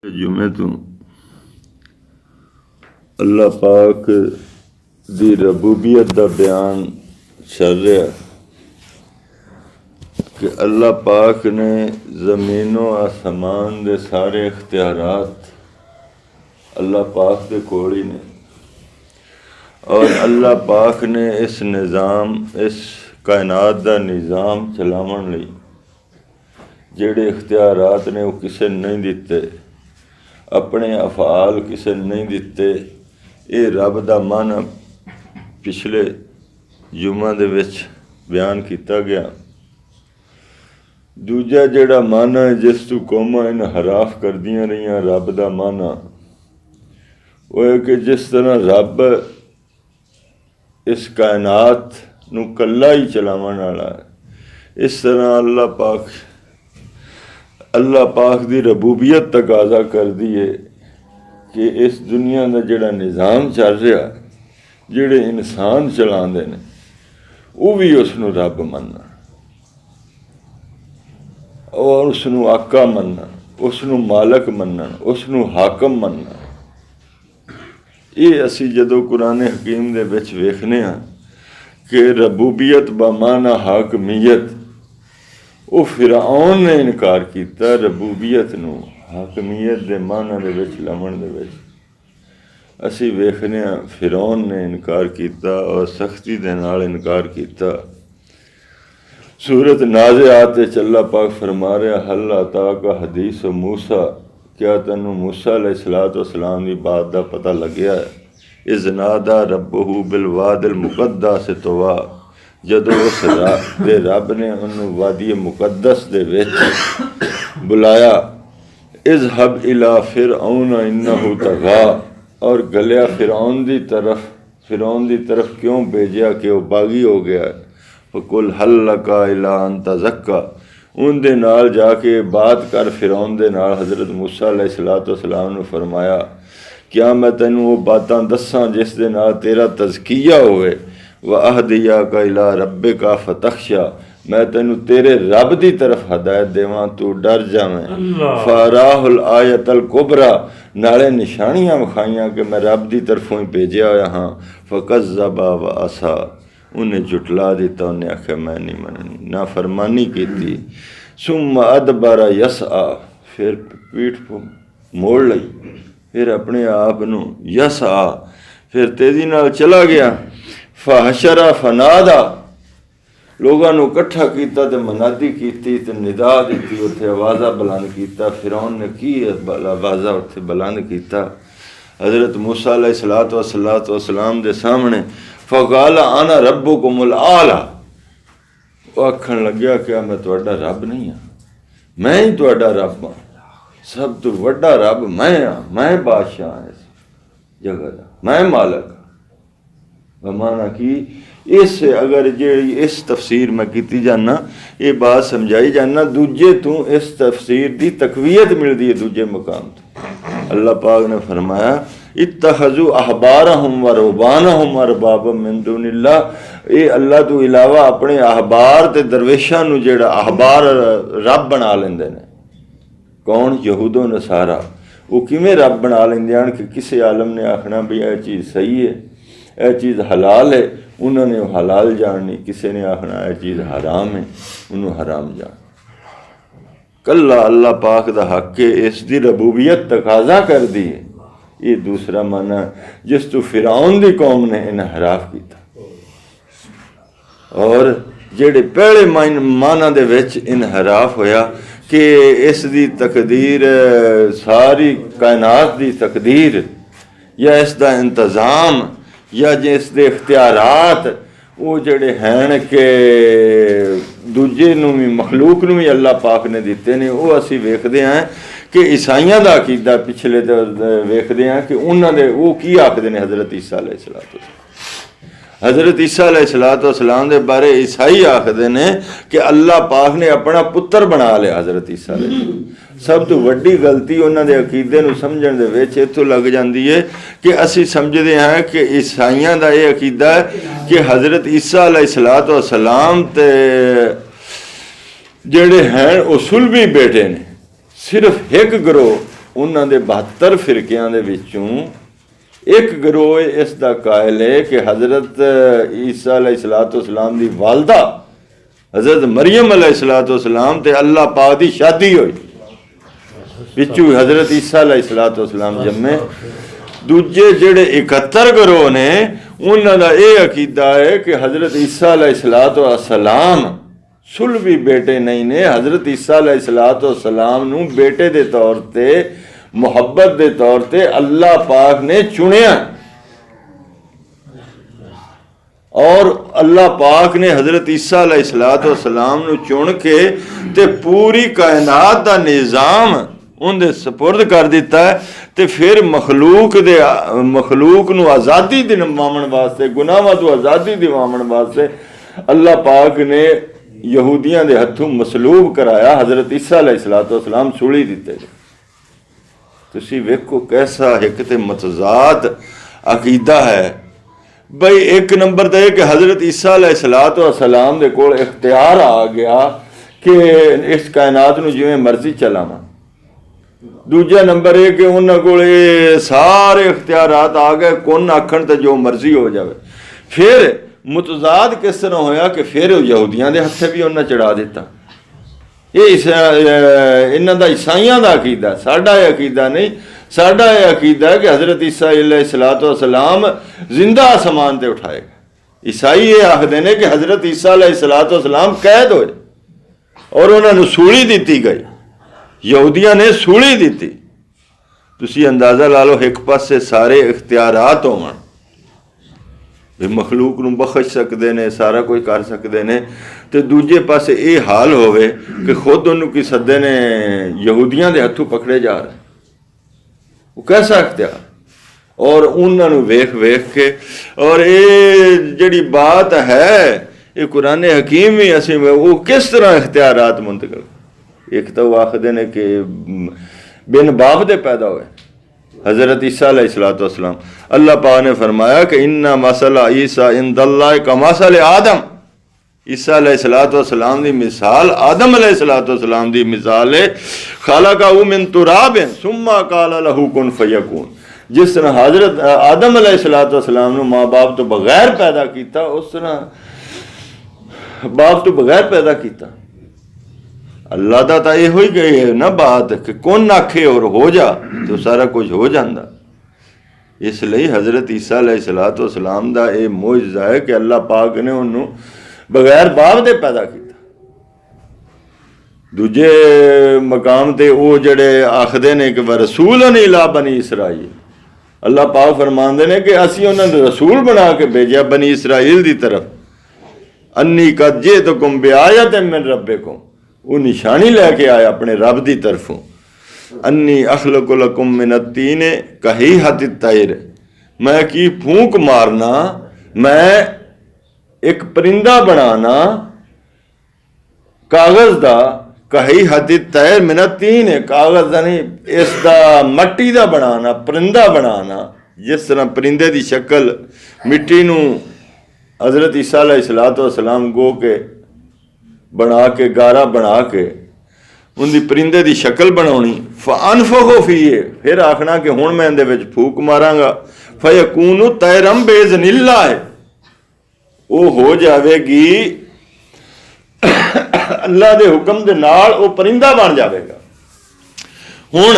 जुमे तो अल्लाह पाक दी रबूबियत का बयान चल रहा कि अल्लाह पाक ने ज़मीनों आसमान के सारे इख्तियारात अल्लाह पाक के कोल ही ने, और अल्लाह पाक ने इस निज़ाम इस कायनात का निज़ाम चलावन लई जेड़े इख्तियारात ने वो किसी नहीं दिते, अपने अफाल किसी नहीं दिते। ये रब का मन पिछले जुमा दे विच बयान किया गया। दूजा जेड़ा मन है जिस तू कौमां इनहराफ करदियां रहियां रब का मन वो है कि जिस तरह रब इस कायनात नू कल्ला ही चलावन वाला है, इस तरह अल्लाह पाक दी रबूबियत तकाजा कर दी है कि इस दुनिया का जिहड़ा निज़ाम चल रहा, जिहड़े इंसान चलाते हैं वो भी उसनू रब मनना और उसनू आका मनना, उसनू मालक मनना, उसनू हाकम मनना। ये असी जदों कुरान हकीम दे विच वेखने हाँ कि रबूबियत बमाना हाकमियत, वो फिरौन ने इनकार किया रबूबियत नू हाकमियत दे माना दे विच लमन दे विच। असी वेखने फिरौन ने इनकार किया और सख्ती दे नाल इनकार किया। सूरत नाज़िआत च अल्लाह पाक फरमा रहा हल अताका हदीस मूसा, क्या तेनू मूसा अलैहिस्सलाम की बात का पता लग्या है? इज़ नादा रब्बहू बिल वादिल मुक़द्दस तवा, जदों उस रब ने उन्होंने वादी मुकद्दस दे विच बुलाया। इज़हब इला फिरऔन इन्नहु तग़ा, और गलिया फिरौन दी तरफ क्यों भेजा कि वह बागी हो गया। फकुल हल लका इला अन तज़क्का, उनके नाल जाके बात कर फिरौन दे नाल। हज़रत मूसा अलैहिस्सलाम ने फरमाया क्या मैं तैनू वो बातां दसां जिस दे नाल तेरा तज़किया होवे। व अहदिया का इला रब्बे का फतख्शा, मैं तेनू तेरे रब की तरफ हदायत देवां तू डर जावें। फाराहुल आयतल कुबरा, नाले निशानियां विखाइयां कि मैं रब की तरफों ही भेजा होया हाँ। फकज़्ज़बा व असा, उन्हें जुटला दिता, उन्हें आख्या मैं नहीं मननी, ना फरमानी की। सुम्मा अदबरा यसआ, फिर पीठ मोड़ लई, फिर अपने आप नू यसआ फिर तेजी नाल चला गया। फहशरा फनादा, लोगों को इकट्ठा किया तो मनादी की तो निदा दी, उत्थे आवाज़ा बुलंद किया। फिरौन ने की आवाज़ा उत्थे बुलंद किया हज़रत मूसा अलैहिस्सलाम दे सामने। फ़क़ाल अना रब्बुकुमुल आला, वो आखन लग्या क्या मैं तुहाडा रब नहीं हाँ, मैं ही तुहाडा रब हाँ, सब तो वड्डा रब मैं हाँ, मैं बादशाह हाँ इस जगह का, मैं मालक। माना कि इस अगर जी इस तफसीर मैं की जाना ये बात समझाई जाना, दूजे तू इस तफसीर की तकवीयत मिलती है दूजे मकाम तो। अल्लाह पाक ने फरमाया इत्तखज़ू अहबारहुम व रुहबानहुम अरबाबम मिन दुनिल्लाह, ये अल्लाह तो इलावा अपने अहबार ते दरवेशां नू जेड़ा अहबार रब बना लेंदे ने। कौन? यहूदो नसारा। वो किवें रब बना लेंदे हैं कि किसी आलम ने आखना भी यह चीज़ सही है, यह चीज़ हलाल है, उन्होंने हलाल जाननी, किसी ने आखना यह चीज़ हराम है, उन्होंने हराम जान। कल्ला अल्लाह पाक दा हक है, इसकी रबूबियत तकाजा कर दी है। ये दूसरा माना जिस तो फिरौन दी कौम ने इनहराफ किया, और जेड़े पहले माना दे विच इनहराफ होया कि इस दी तकदीर सारी कायनात दी तकदीर या इसका इंतज़ाम या जिस दे इख्तियारात वो जड़े हैं कि दूजे नू भी मखलूक नू भी अल्लाह पाक ने दिते ने। वो असी वेखते हैं कि ईसाइयां दा अकीदा पिछले वेखते हैं कि उन्होंने वो की आखते हैं। हज़रत ईसा अलैहिस्सलाम दे बारे ईसाई आखते हैं कि अल्लाह पाक ने अपना पुत्र बना लिया हज़रत ईसा। सब तो वड्डी गलती उन्होंने अकीदे नू समझण दे विच इत्थों लग जाती है कि असी समझते हैं कि ईसाइयां दा ये अकीदा है कि हज़रत ईसा अलैहिस्सलाम ते जेड़े हैं वो सुलभी बेटे ने, सिर्फ एक गिरोह उन्हां दे 72 फिरकियां दे विचों एक गिरोह इस दा कायल है कि हज़रत ईसा अलैहिस्सलाम दी वालदा हज़रत मरियम अलैहिस्सलाम ते अल्लाह पाक दी शादी हुई, विचों हज़रत ईसा अलैहिस्सलाम जम्मे। दूजे जेड़े 71 गिरोह ने उन्हां दा यह अकीदा है कि हज़रत ईसा अलैहिस्सलाम सुलभी बेटे नहीं ने, हज़रत ईसा अलैहिस्सलाम नूं बेटे दे तौर ते मुहब्बत दे तौर ते अल्लाह पाक ने चुनिया, और अल्लाह पाक ने हज़रत ईसा अलैहिस्सलाम नूं चुन के ते पूरी कायनात दा निज़ाम उनके सपुर्द कर दिता है। तो फिर मखलूक नूं आज़ादी दिवाउण वास्ते, गुनाहां तो आज़ादी दिवाउण वास्ते अल्लाह पाक ने यहूदियों के हथों मसलूब कराया, हज़रत ईसा अलैहिस्सलाम सूली दिते। तुसी वेखो कैसा एक ते मतजाद अकीदा है। बई एक नंबर तो यह कि हज़रत ईसा अलैहिस्सलाम दे कोल इख्तियार आ गया कि इस कायनात नूं जिवें मर्जी चलावां। दूजा नंबर यह कि उन्हां कोल सारे इख्तियारात आ गए, कुन आखण ते जो मर्जी हो जाए। फिर मुतजाद किस तरह होया कि फिर यहूदियों के हथे भी उन्हें चढ़ा दिता। ये इन्हां दा ईसाइयां दा अकीदा, साडा यह अकीदा नहीं। साडा यह अकीदा है कि हज़रत ईसा अलैहिस्सलाम जिंदा आसमान ते उठाएगा। ईसाई ये आखते हैं कि हज़रत ईसा अलैहिस्सलाम कैद होए और उन्होंने सूली दी गई, यहूदियों ने सूली दी। तुसी अंदाज़ा ला लो, एक पासे सारे इख्तियारात होवन, भी मखलूक नूं बख्श सकते हैं, सारा कुछ कर सकते हैं, तो दूजे पासे ये हाल होवे कि खुद उन्होंने की सदे ने यहूदियों के हथों पकड़े जा रहे। वो कैसा इख्तियार, और उन्होंने वेख वेख के, और ये जड़ी बात है ये कुरान हकीम भी असी वो किस तरह इख्तियारात मुंतकिल। एक तो वो आखते हैं कि बिन बाप दे पैदा हुए हज़रत ईसा अलैहिस्सलाम। अल्लाह पाक ने फरमाया कि इन्ना मसला ईसा इंदल्लाह का मसल आदम। ईसा अलैहिस्सलाम दी मिसाल आदम अलैहिस्सलाम दी मिसाल है। खलक़हु मिन तुराबिन सुम्मा क़ाला लहू कुन फयकून। जिस तरह हज़रत आदम अलैहिस्सलाम नूं माँ बाप तो बगैर पैदा किया, उस तरह बाप तो बगैर पैदा किया। अल्लाह दा तो यो ही गई है ना बात कि कौन आखे और हो जा, तो सारा कुछ हो जाता। इसलिए हज़रत ईसा अलैहिस्सलाम दा ये मोइज़ा है कि अल्लाह पाक ने उन्होंने बगैर बाप दे पैदा किया। दूजे मकाम ते वो जड़े आखदे ने कि वह रसूल नहीं ला बनी इसराइल। अल्लाह पाक फरमाते हैं कि असी उन्होंने रसूल बना के भेजा बनी इसराइल की तरफ। अन्नी कद जे तो कुम बिआयत मिन रब्बिकुम, वो निशानी लैके आया अपने रब की तरफों। अन्नी अखलुकु लकुम मिनत्तीन कहीहति तैर, मैं की फूंक मारना, मैं एक परिंदा बनाना कागज़ दा, कहीहति तैर मिनत्तीन कागज़ दा नहीं, इसका मट्टी का बनाना, परिंदा बनाना। जिस तरह परिंदे की शक्ल मिट्टी नूं हज़रत ईसा अलैहिस्सलाम गो के बना के, गारा बना के उनकी परिंदे की शक्ल बनानी। फअनफखु फीहे, फिर आखना कि हुण मैं इहदे विच फूक मारांगा। फयकूनु तैरम बेइज़निल्लाह, वो हो जाएगी अल्लाह के हुक्म दे नाल, वो परिंदा बन जाएगा। हुण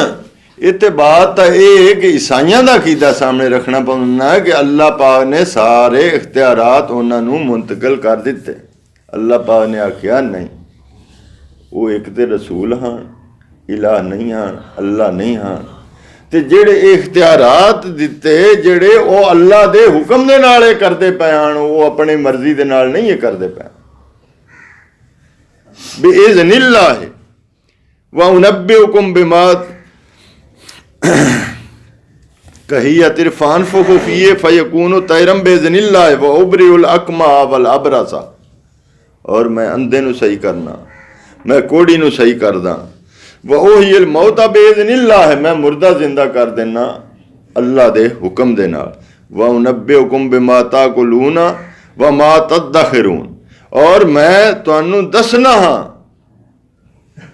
इत्ते बात तो यह है कि ईसाइयां दा अकीदा सामने रखना पौंदा है कि अल्लाह पाक ने सारे इख्तियारात उन्होंने मुंतकिल कर दिते। अल्लाह पाक ने आख्या नहीं, वो एक तो रसूल हाँ, इलाह नहीं हाँ, अल्लाह नहीं हाँ। तो जेड़े इख्तियारात दिते जेड़े वो अल्लाह दे हुक्म दे नाल करते पे आन, वो अपनी मर्जी दे नाल नहीं करते पे। बिइज़निल्लाह व उनब्बिउकुम बिमा कहियत फअनफखु फीहि फयकूनु तैरम बिइज़निल्लाह व उबरिउल अकमा वल अबरसा, और मैं अंधे नूं सही करना, मैं कोड़ी नूं सही करदा। व उहियल मौता बिइज़निल्लाह, मैं मुर्दा जिंदा कर देना अल्लाह दे हुक्म दे नाल। व उनब्बिउकुम बिमा ताकुलूना व मा तदखिरून, और मैं तुहानू दसना हाँ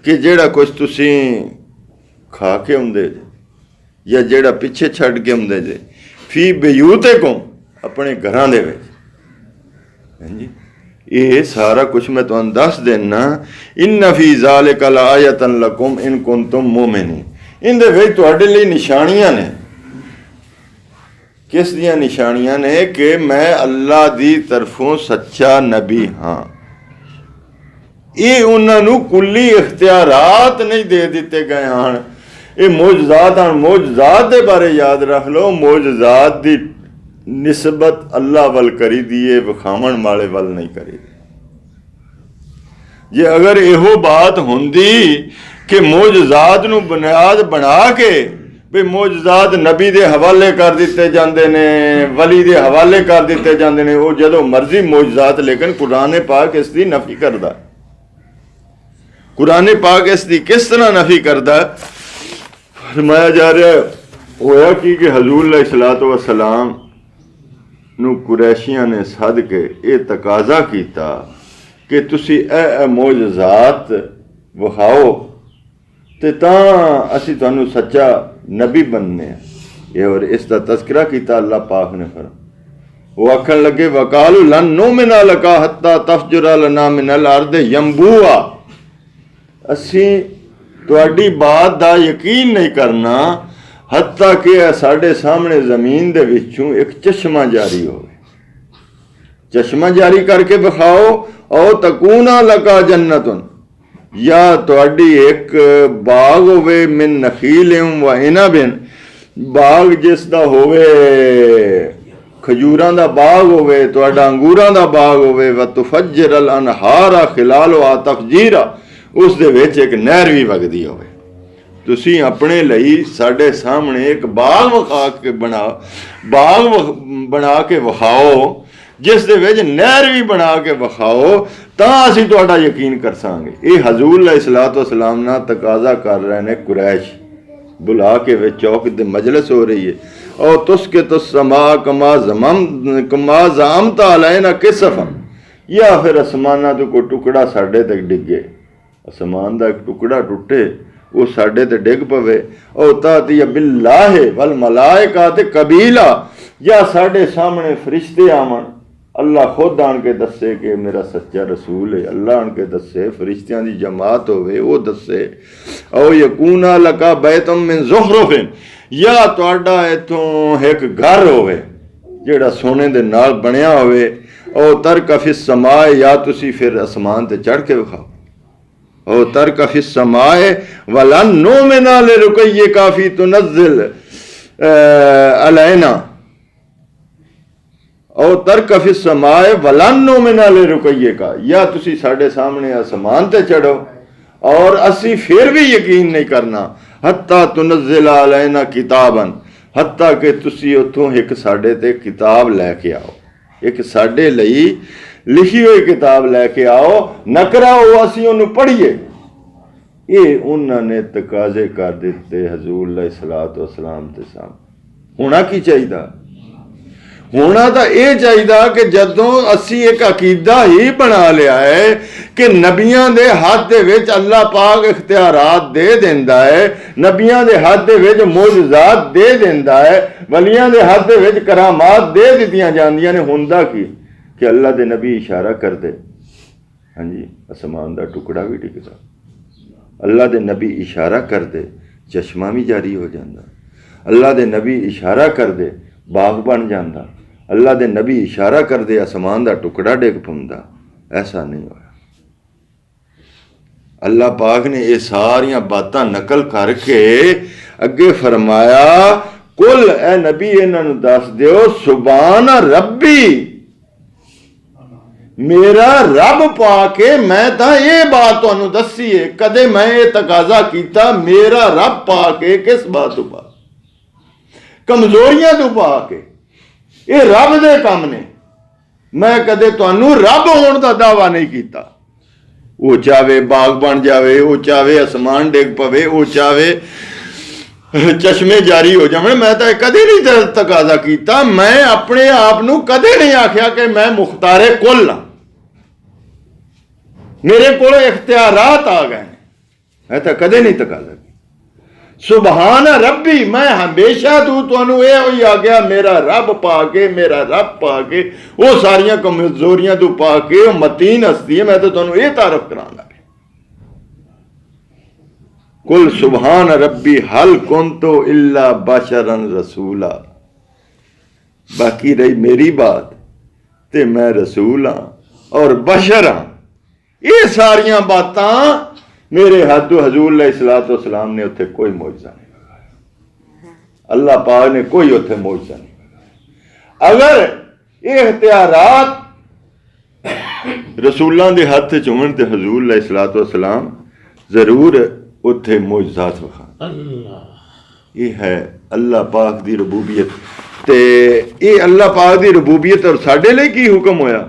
कि जेड़ा कुछ तुसी खा के आउंदे या जेड़ा पिछे छड़ के आउंदे जे फी बयूतिकुम अपने घरां दे विच। हां जी, ये सारा कुछ मैं तुहानू दस देना। इन्ना फी ज़ालिका लआयतन लकुम इन कुंतुम मुमिनीन, इहदे विच तुहाडे लई निशानियां ने। किस दियां निशानियां ने? कि मैं अल्लाह दी तरफों सच्चा नबी हाँ। ये उन्होंने कुल्ली इख्तियारात नहीं दे दिते गए हैं। ये मोजज़ात हैं, मोजज़ात के बारे याद रख लो, मोजज़ात की निस्बत अल्लाह वल करी दिए, विखावन वाले वल नहीं करी। जे अगर यहो बात होंदी कि मोजज़ात नूं बुनियाद बना के भी मोजज़ात नबी दे हवाले कर दिते जाते ने, वली दे हवाले कर दिते जाते ने, वो जदों मर्जी मोजज़ात, लेकिन कुरान पाक इसकी नफी करता। कुरान पाक इसकी किस तरह नफी करता? फरमाया जा रहा है होया कि हजूर अलैहिस्सलातु वस्सलाम नूं कुरैशियां ने सद के ये तकाजा किया कि तुसी ए मोजज़ात विखाओ ते तां असीं तुहानूं सच्चा नबी बनने। ये और इसका तस्करा किया अल्लाह पाक ने। फिर वो आखन लगे वकालू लन नुमिना लका हत्ता तफजुरा लना मिनल अर्द यंबुआ, असी तुहाडी बात दा यकीन नहीं करना हत्ता कि साढ़े सामने जमीन दे विचों एक चश्मा जारी हो। चश्मा जारी करके विखाओ। और तकूना लका जन्नतुन, या तुहाडी एक बाग होवे मिन नखीलिम व इनबिन, बाग जिसदा होवे खजूरां दा बाग होवे, तुहाडा अंगूरां दा बाग होवे, व तुफज्जिरल अनहारा खिलालुहा तफजीरा, उस दे विच एक नहर भी वगदी होवे। तुसी अपने लई साडे सामने एक बाग विखा के बाग बना के विखाओ, जिस दे विच नहर भी बना के विखाओ, तां असीं तुहाडा यकीन करसांगे। ये हजूर अलैहिस्सलातु वस्सलाम ना तकाजा कर रहे ने कुरैश, बुला के वे चौक दे मजलिस हो रही है। और तुस्के तुस्समा कमा ज़ामता अलैना किसफा, या फिर आसमाना तो कोई टुकड़ा साडे तक डिगे, आसमान का एक टुकड़ा टुटे वो साडे ते डिग पवे। और ताती बिल्लाहि वल मलाइका ते कबीला, या साडे सामने फरिश्ते आवन, अल्लाह खुद आन के दसे कि मेरा सच्चा रसूल है, अल्लाह आन के दसे, फरिश्तियां दी जमात होवे वो दसे। और यकूना लका बैतुम मिन ज़ुखरुफिन, या तुहाडा इथों एक घर होवे जेड़ा सोने दे नाल बनया होवे। और तरक फिस समाए, या तुसी फिर आसमान ते चढ़ के विखाओ। और तरक फिस समाए वलन नुमिना लिरुकय्ये काफी तुनज़्ज़िल अलैना, और तरक फिस समाए वलन नुमिना लिरुकय्ये का, या तुसी साडे सामने आसमान ते चढ़ो और असी फिर भी यकीन नहीं करना। हत्ता तुनज़्ज़िल अलैना किताबन, हत्ता कि तुसी उथों एक साडे ते किताब लैके आओ, एक साडे लई लिखी हुई किताब लैके आओ, नकराओ असी उन्होंने पढ़िए। ये उन्होंने तकाजे कर दिते हजूर अलैहिस्सलातु वस्सलाम के सामने। होना की चाहिए? होना तो यह चाहिए कि जदों असी एक अकीदा ही बना लिया है कि नबियां दे हाथ दे विच अल्लाह पाक इख्तियारात दे देंदा है, नबियां दे हाथ दे विच मोजज़ात दे देंदा है, वलियां दे हाथ दे विच करामात दे दित्तियां जांदियां ने। हुंदा की कि अल्लाह दे नबी इशारा कर दे, हाँ जी आसमान का टुकड़ा भी टिकदा, अल्लाह दे नबी इशारा कर दे चश्मा भी जारी हो जाता, अल्लाह दे नबी इशारा कर दे बाग बन जाता, अल्लाह दे नबी इशारा कर दे आसमान का टुकड़ा डिग पौंदा। ऐसा नहीं होया। अल्लाह पाक ने ये सारियां बातां नकल करके अगे फरमाया कुल ए नबी इन्हां नूं दस दिओ सुभान रब्बी, मेरा रब पाके मैं तो ये बात तुहानूं दसी है, कदे मैं ये तकाजा किया मेरा रब पाके किस बात तो पा, कमजोरियां तो पाके, ये रब दे काम ने, मैं कदे तुहानूं रब होने का दावा नहीं किया। वो चाहे बाग बन जाए, वो चाहे आसमान डिग पवे, वो चाहे चश्मे जारी हो जाए, मैं तो कदे नहीं तकाजा किया, मैं अपने आप नूं कदे नहीं आख्या कि मैं मुख्तारे कुल हाँ, मेरे को इख्तियारात आ गए, मैं तो कदे नहीं तकाजा किया। सुबहान रब्बी, मैं हमेशा तुहानू ये होई आ गया मेरा रब पा के, मेरा रब पा के, वो सारियां कमजोरियां तू पा के, वो मतीन हस्ती है, मैं तो तुहानू ये तारफ करांगा। कुल सुबहान रब्बी हल कुंतु इल्ला बशरन रसूला। बाकी रही मेरी बात, ते मैं रसूल हाँ और बशर हाँ। ये सारियां बातां मेरे हद हजूर अलैहिस्सलाम ने उत्थे कोई मौजज़ा नहीं लगाया, अल्लाह पाक ने कोई उत्थे मौजज़ा नहीं लगाया। अगर ये इख्तियारात रसूलां दे हथ च होण ते हजूर अलैहिस्सलाम जरूर उत्थे मौजज़ात विखा। ये है अल्लाह पाक दी रबूबियत। ते ये अल्लाह पाक दी रबूबियत और साडे लई की हुक्म होया,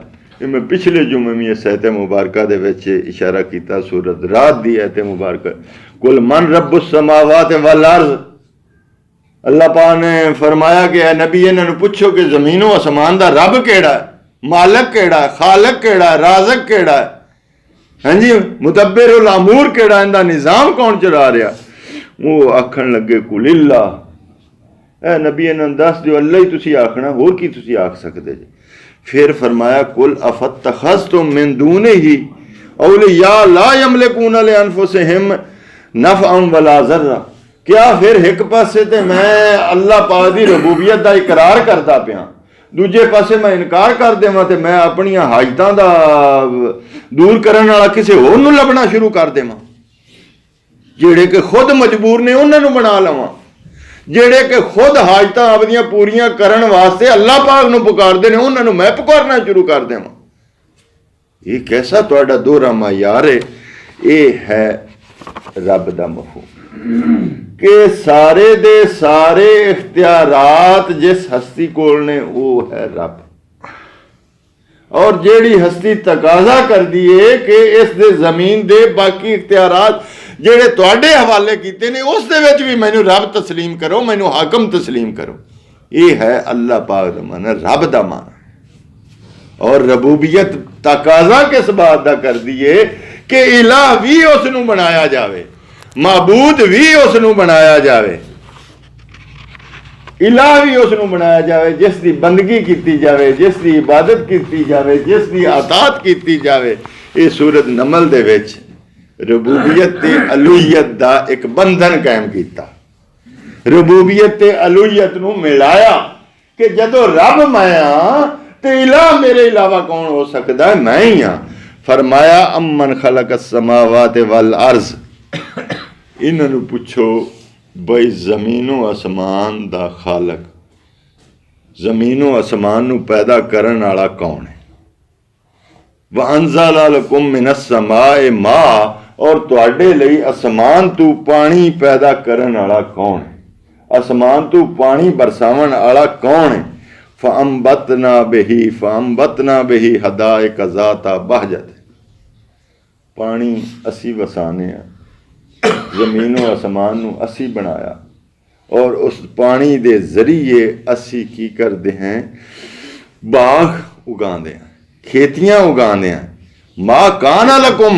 मैं पिछले जुमे में इस आयत मुबारक दे विच इशारा किया, सूरत रात दी आयत मुबारक, कुल मन रब्बुस समावात वल अर्ज़। अल्लाह पाक ने फरमाया कि नबी इन्हां नूं पुछो कि ज़मीनों आसमान दा रब केड़ा है, मालिक केड़ा है, खालिक केड़ा है, राज़िक केड़ा है, हाँ जी, मुदब्बिरुल अमूर केड़ा, इनदा निज़ाम कौन चला रहा। वो आखन लगे कुल अल्लाह। ए नबी इन्हां नूं दस दिओ अल्लाह ही तुसीं आखना, होर की तुसीं आख सकदे जी। फिर फरमाया कुल अफत्तखज़्तुम मिन दूनिही औलिया ला यमलिकून लिअन्फुसिहिम नफ़अन वला ज़र्रा। क्या फिर एक पासे ते मैं अल्लाह पाक दी रबूबियत दा इकरार करदा पिया, दूजे पासे मैं इनकार कर देवां ते मैं अपनियां हाजतां दा दूर करन वाला किसी होर नूं लभना शुरू कर देवां, जेड़े कि खुद मजबूर ने उन्हां नूं बना लवां, जेड़े कि खुद हाजतां आपदियां पूरियां करन वास्ते अल्लाह पाक नूं पुकारदे ने उन्हां नूं मैं पुकारना शुरू कर देवां। ये कैसा तुहाडा दोहरा मायार है। ये है रब दा मफहूम कि सारे दे सारे इख्तियारात जिस हस्ती कोल ने वो है रब, और जेड़ी हस्ती तकाजा कर दी है कि इस दे जमीन दे बाकी इख्तियारात जेड़े तुहाडे हवाले कीते ने उस दे विच भी मैनू रब तस्लीम करो, मैनू हाकम तस्लीम करो। ये है अल्लाह पाक दा माना, रब दा माना। और रबूबियत तकाजा किस बात दा कर दी है कि इलाह भी उसनू बनाया जावे, माबूद भी उसनू बनाया जावे, इलाह भी उसनू बनाया जावे, जिस दी बंदगी की जावे, जिस दी इबादत की जावे, जिस दी अतात की जावे। ये सूरत नमल दे विच रबूबियत ते अलूहियत दा एक बंधन कायम किया, रबूबियत ते अलूहियत नू मिलाया कि जदों रब मैं हाँ ते इलाह मेरे अलावा कौन हो सकता है, मैं ही हाँ। फरमाया अम्मन खलक़स समावात वल अर्ज़। इन्होंने पूछो बई ज़मीनों आसमान दा खालक, ज़मीनों आसमान नू पैदा करन वाला कौन है। व अंज़ला लकुम मिनस समाए मा, और तुहाडे लई आसमान तू पानी पैदा करन वाला कौन है, आसमान तू पानी बरसावन वाला कौन है। फ़अंबतना बिही हदाइक ज़ाता बहजत। पानी असी वसाने ज़मीनों आसमान नू असी बनाया, और उस पानी दे जरिए असी की करते हैं, बाग उगाते हैं, खेतियां उगाते हैं। माँ काना लकुम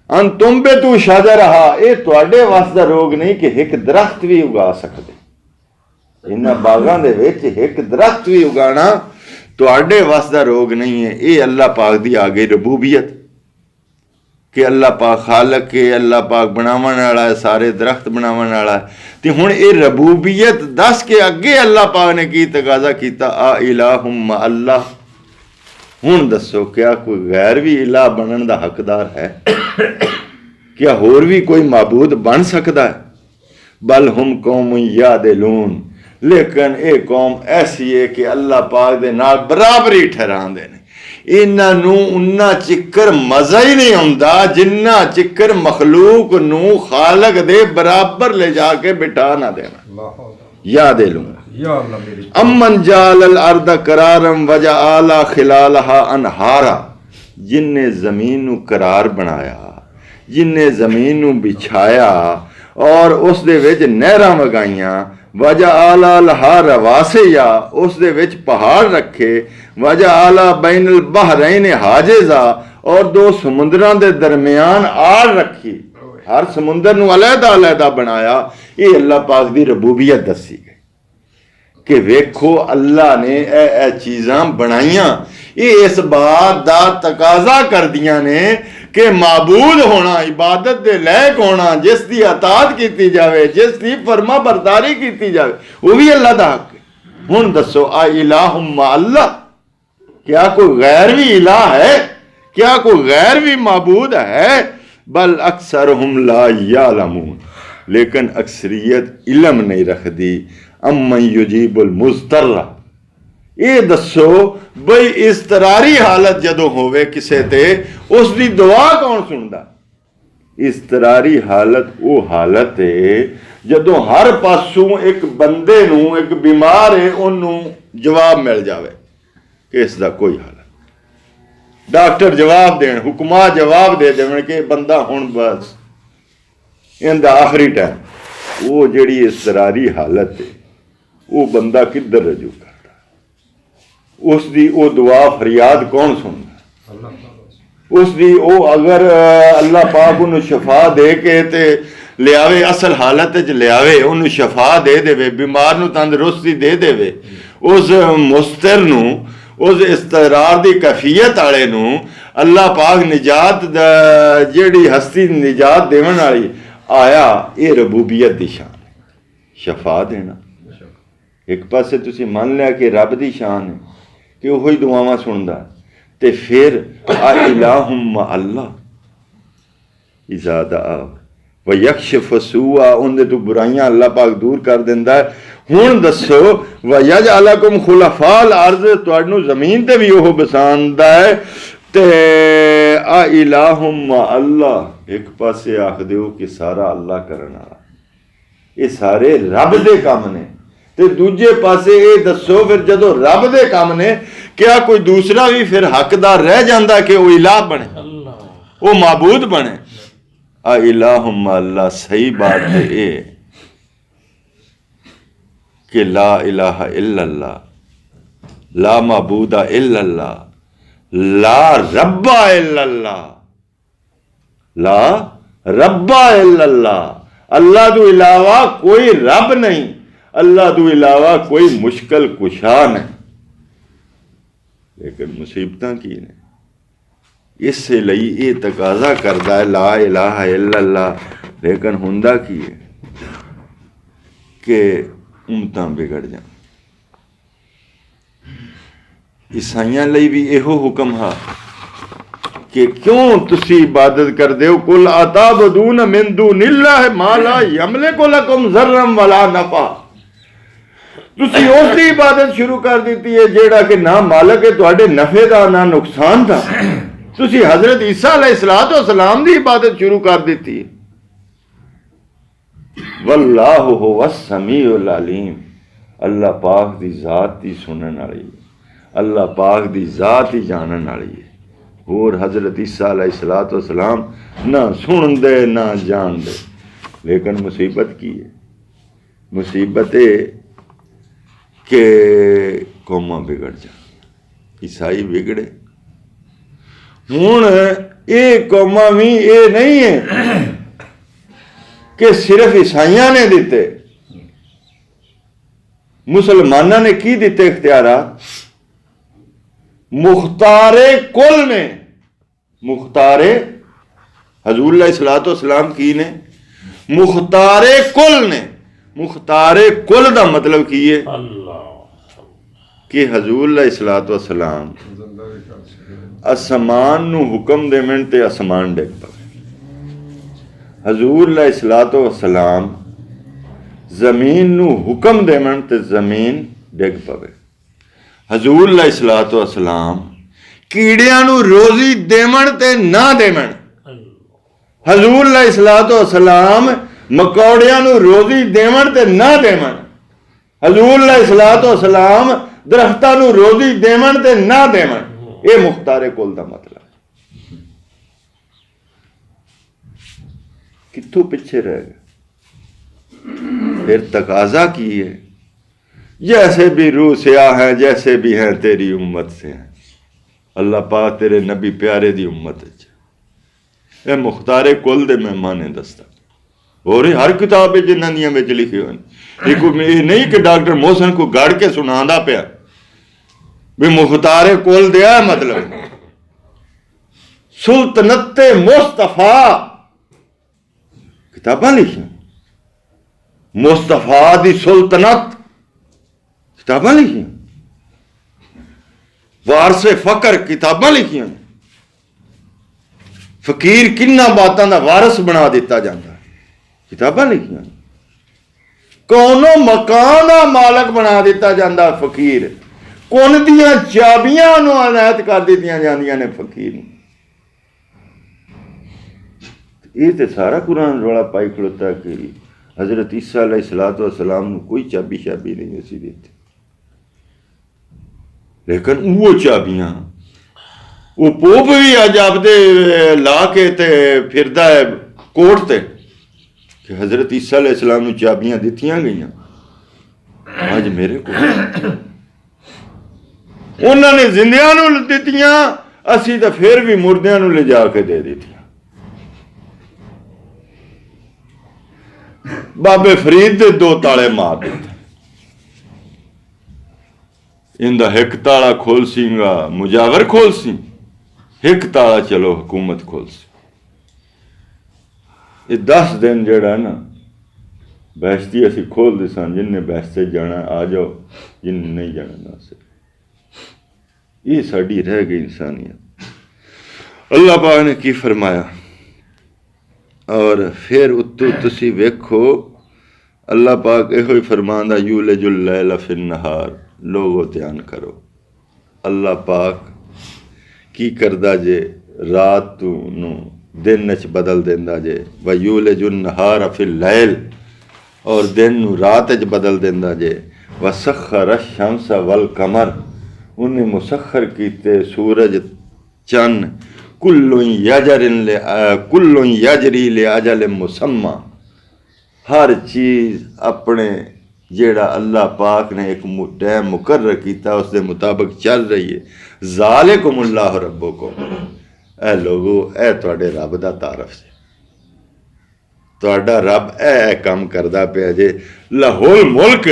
अन तुम बे तू शाजा रहा, ये तुहाडे वस दा रोग नहीं कि एक दरख्त भी उगा सकते। इन्हां बागां दे विच एक दरख्त भी उगाना तुहाडे वस दा रोग नहीं है। ये अल्लाह पाक दी आ गई रबूबियत कि अल्लाह पाक खालक है, अल्लाह पाक बनावन वाला है, सारे दरख्त बनावन वाला है। ते हुण ये रबूबियत दस के अगे अल्लाह पाक ने की तकाजा किया, आ इलाहुम अल्लाह। हुण दसो क्या कोई गैर भी इलाह बनने का हकदार है? क्या होर भी कोई माबूद बन सकता है? बल हुम कौम यादिलून। लेकिन ये कौम ऐसी है कि अल्लाह पाक दे नाल बराबरी ठहरांदे ने। इन्हां उन्ना चिक्कर मजा ही नहीं आउंदा जिन्ना चिक्कर मखलूक नू खालक दे बराबर ले जाके बिठा ना देना। यादिलून अमन जाल अर्द करारम वजा आला खिलालहा अनहारा। जिन्ने जमीन नू करार बनाया, जिन्ने जमीन नू बिछाया और उस दे विच नहरां वगाइयां, वजा आला लहा रवासिया, उस दे विच पहाड़ रखे, वजा आला बैनल बहरैन हाजिजा, और दो समुद्रां दे दरमियान आड़ रखी। हर समुंदर नूं अलहदा अलहदा बनाया। ये अल्लाह पाक दी रबूबियत दसी गई कि वेखो अल्लाह ने ए चीज़ां बनाइयां, ये इस बात दा तकाजा करदियां ने कि माबूद होना, इबादत दे लायक होना, जिस दी अताअत की जाए, जिस दी फरमा बरदारी की जाए, वो भी अल्लाह दा हक है। हुण दसो आ इलाहुम मा अल्लाह, क्या कोई गैर भी इलाह है? क्या कोई गैर भी माबूद है? बल अक्सरहुम ला यालमून, लेकिन अक्सरियत इल्म नहीं रखती। अम्मन युजीबुल मुज़तर्रा, ये दसो बई इस्तरारी हालत जदों होवे किसे ते, उसकी दुआ कौन सुनदा? इस्तरारी हालत वो हालत है जदों हर पासों एक बंदे नूं, एक बीमार है उन्हों जवाब मिल जाए कि इसका कोई हाल, डॉक्टर जवाब देन, हुक्मा जवाब दे देवन कि बंदा हुण बस इनका आखिरी टाइम, वो जिहड़ी इस्तरारी हालत है वो बंदा किधर रजू करता? उसकी वो दुआ फरियाद कौन सुनता? उसकी वो अगर अल्लाह पाक उन्होंने शफा दे के ते लियावे, असल हालत च लियावे, उन्होंने शफा दे देवे, बीमार नूं तंदुरुस्ती दे देवे, उस मुस्तर नूं, उस इस्तरार की कैफियत वाले नूं अल्लाह पाक निजात जिहड़ी हस्ती निजात देवन वाली आया, ये रबूबियत दी शान है, शफा देना। एक पासे तुसीं मान लिया कि रब दी शान है कि वही दुआवां सुनदा, ते फिर आ इलाहुम मा अल्लाह इज़ा दआ व यक्शिफ सूआ, उनदे तो बुराइयां अल्लाह पाक दूर कर दिंदा है। हुण दसो व यजअलकुम खुलफाल अर्ज़, तुहानू ज़मीन ते भी ओह बसांदा है। ते आ इलाहुम मा अल्लाह, एक पासे आख दिओ कि सारा अल्लाह करन वाला, ये सारे रब दे काम ने, ते दूजे पासे ये दसो फिर जदों रब दे काम ने, क्या कोई दूसरा भी फिर हकदार रह जाता कि वो इलाह बने, वो माबूद बने? आ इलाहुम मा अल्लाह, सही बात है ये कि ला इलाहा इल्लल्लाह, ला माबूदा इल्लल्लाह, ला रब्बा इल्लल्लाह, ला रब्बा इल्लल्लाह, अल्लाह तो इलावा कोई रब नहीं, अल्लाह तो इलावा कोई मुश्किल कुशा नहीं। लेकिन मुसीबतां की ने, इसलिए ये तकाजा करता है ला इलाहा इल्लल्लाह, लेकिन हुंदा की है कि उम्मतां बिगड़ जान। ईसाइयां लई भी इहो हुक्म हा कि क्यों तुसी इबादत कर दे हो, कुल अताबदून मिन दूनिल्लाह मा ला यमलिकु लकुम ज़र्रन वला नफ़ा, तुसी उसकी इबादत शुरू कर दी है जेड़ा कि ना मालक है तुहाडे नफे का ना नुकसान का। तुसी हजरत ईसा अलैहिस्सलाम की इबादत शुरू कर दी। वल्लाहु हुवस समीउल अलीम, अल्लाह पाक दी जात ही सुनने वाली, अल्लाह पाक दी जात ही जानने वाली है। और हजरत ईसा अलैहिस्सलाम ना सुन दे ना जान दे। लेकिन मुसीबत की है? मुसीबत है कि कौमां बिगड़ जा, ईसाई बिगड़े। हुण ये कौमां भी ये नहीं है कि सिर्फ ईसाइयां ने दिते, मुसलमाना ने की दिते इख्तियारात? मुख्तारे कुल ने, मुख्तारे हजूर अलैहिस्सलाम की ने, मुख्तारे कुल ने। मुख्तारे कुल का मतलब की है कि हजूर अलैहिस्सलाम आसमान नू हुक्म देवन ते आसमान डिग पवे, हजूर अलैहिस्सलाम जमीन नू हुक्म देवन ते जमीन डिग पवे, हजूर अलैहिस्सलाम कीड़ियां नू रोजी देवन ते ना देवन, हजूर अलैहिस्सलाम मकौड़ियां नू रोजी देवन ते ना देवन, हजूर अलैहिस्सलाम दरख्तां नू रोजी देवन ते ना देवन। ये मुख्तारे कुल दा मतलब है। कित्थों पिछे रह गए? फिर तकाजा की है, जैसे भी रूह से आ है, जैसे भी हैं तेरी उम्मत से हैं। अल्लाह पाक तेरे नबी प्यारे दी उम्मत ये मुख्तारे कुल दे मेहमान ने दसता और हर किताब जिन्हों दियां विच लिखे हुए एक नहीं कि डॉक्टर मोहसन को गढ़ के सुनांदा पिया भी मुख्तारे कुल दिया मतलब सुल्तनत मुस्तफा किताबां लिखियां मुस्तफा दी सुल्तनत किताबां लिखियां वारसे फकर किताबां लिखियां फकीर किन्ना बातों का वारस बना दिता जाता किताबां लिखियां कौनो मकान का मालक बना दिता जाता फकीर कुन दियां चाबियां अनायत कर दित्तियां जांदियां ने फकीर ये तो सारा कुरान रौला पाई खड़ोता कि हजरत ईसा अलैहिस्सलातु वस्सलाम को कोई चाबी शाबी नहीं असी देती लेकिन वो चाबियां वो पोप भी अज आपदे ला के ते फिरदा है कोर्ट ते कि हजरत ईसा अलैहिस्सलाम को चाबियां दित्तियां गईयां अज मेरे को उन्होंने जिंदियां नूं दित्तियां असी तो फिर भी मुर्दियां नूं ले जाके दे दित्तियां बाबे फरीद दे 2 ताले मार दिते इंदा एक ताला खोल सीगा मुजावर खोल सी एक ताला चलो हुकूमत खोल सी ये 10 दिन जड़ा ना बैश्ती असी खोल दे सन जिन्हें बैश्ते जाना आ जाओ जिन्हें नहीं जाना ना से ये साड़ी रह गई इंसानियत अल्लाह पाक ने की फरमाया और फिर उत्तू तुसी वेखो अल्लाह पाक यो फरमांदा यूलजुल लैल फिन नहार लोगो ध्यान करो अल्लाह पाक की करदा जे रात नू दिन च बदल देंदा जे व यूलजुल नहार फिल लैल और दिन नू रात च बदल देंदा जे व सखर शम्स वल कमर उन्हें मुसखर कीते सूरज चन्न कुल्लुन यजरी ले अजल मुसम्मा हर चीज़ अपने जेड़ा अल्लाह पाक ने एक टाइम मुकर्रर किया उसके मुताबिक चल रही है ज़ालिकुमुल्लाहु रब्बुकुम ए लोगो ए तुहाडे रब दा तारफ से तुहाडा रब ए काम करदा पिया जे लाहुल मुल्क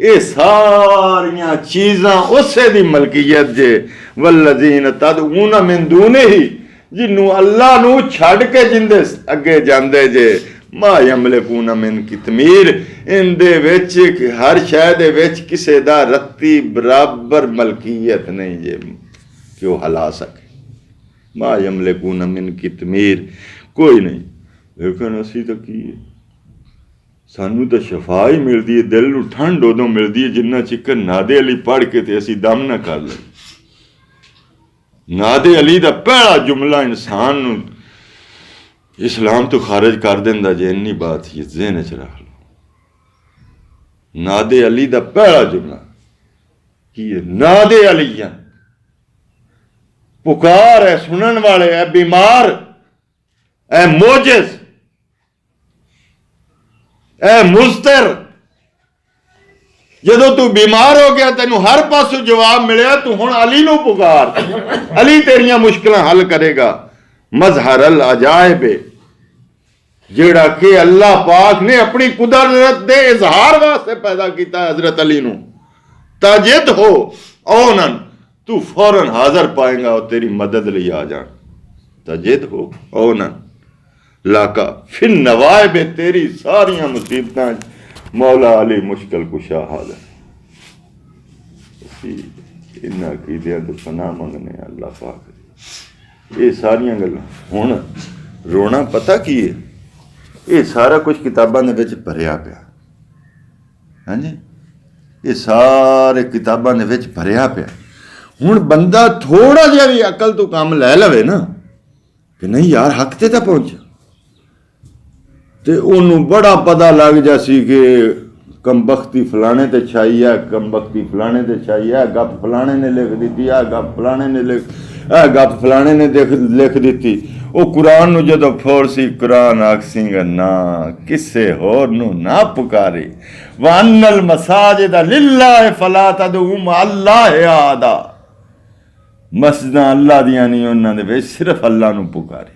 ये सारियां चीज़ां उसे दी मलकीयत जे वल्लज़ीन तदऊना मिन दूनिही जिन्नू अल्लाह नू छड़ के जिंदे अगे जांदे जे मा यमलिकूना मिन कितमीर इंदे विच हर शै दे विच किसे दा रत्ती बराबर मलकीयत नहीं जे कि वो हला सके मा यमलिकूना मिन कितमीर कोई नहीं लेकिन असी तो की सानू तो शफा ही मिलती है दिल नू ठंड उदों मिलती है जिन्ना चिकर नादे अली पढ़ के ते असी दम ना कर ले नादे अली दा पहला जुमला इंसान नू इस्लाम तो खारिज कर देंदा जे इन्नी बात ही ज़हन च रख लो नादे अली दा पहला जुमला की है नादे अलिया पुकार है सुनन वाले है बीमार है मोजिज ए मुस्तर जदों तू बीमार हो गया तेनू हर पासों जवाब मिले तू हुण अली नू पुकार अली तेरियां मुश्किलां हल करेगा मजहर अल अजायब जेड़ा कि अल्लाह पाक ने अपनी कुदरत दे इजहार वास्ते पैदा किया हजरत अली नू ताजिद हो औनन तू फौरन हाजिर पाएगा और तेरी मदद लिए आ जान ताजिद हो औनन लाका फिर नवायब तेरी सारियां मुसीबत मौला अली मुश्किल कुशा हाल है इन्ना कीदियां तो पनाह मंगने अल्लाह पाक ये सारियां गल्लां हुण रोना पता की है ये सारा कुछ किताबां दे विच भरिया पिया हाँ जी ये सारे किताबां दे विच भरिया पिया हुण बंदा थोड़ा जिहा भी अकल तो काम लै लवे ना कि नहीं यार हक ते तां पहुंचा ते ओनू बड़ा पता लग जासी कि कमबख्ती फलाने ते छाई है कमबख्ती फलाने ते छाई है गप फलाने ने लिख दी है गप फलाने ने गप फलाने ने लिख दी वो कुरान नू जदों फोड़ सी कुरान आखसीगा ना किसे होर नू ना पुकारी वन्नल मसाजिद लिल्लाह फला तदऊ मा अल्लाह आदा मस्जिदां अल्लाह दियां नहीं उन्हां दे विच सिर्फ अल्लाह नू पुकारी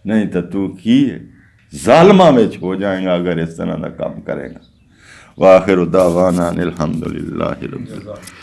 नहीं तो तू की ज़ालिमां में हो जाएगा अगर इस तरह का काम करेगा। वाखिर दावाना अनिल हम्दुलिल्लाहि रब्बिल आलमीन।